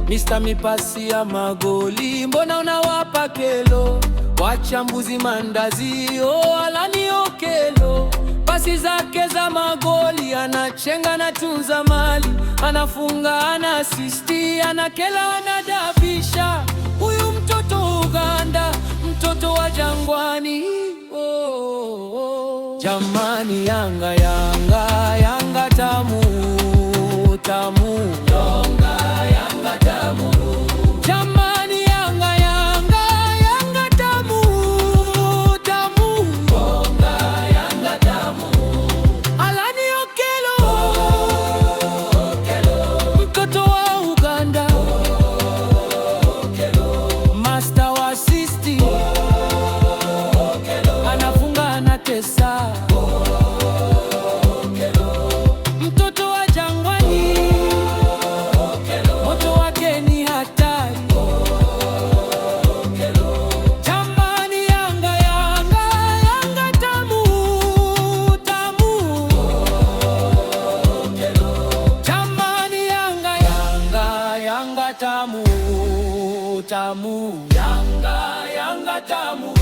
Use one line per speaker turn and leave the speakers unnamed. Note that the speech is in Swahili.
Mr. Mipasi ya magoli, mbona unawapa kelo? Wachambuzi mandazi, Alani Okello. Pasi zake za magoli, anachenga na tunza mali, anafunga, ana asisti, anakela, anadabisha. Huyu mtoto Uganda, mtoto wa Jangwani. Jamani, Yanga, Yanga, Yanga tamu tamu. Yanga tamu. Jamani, Yanga, Yanga, Yanga tamu tamu. Yanga tamu. Alani Okello, mtoto wa Uganda, master wa asisti, anafunga, anatesa. Mtoto wa Jangwani, moto wake ni hatari. Jamani, Yanga, Yanga, Yanga tamu tamu. Jamani, Yanga, Yanga, Yanga tamu tamu. Yanga, Yanga tamu.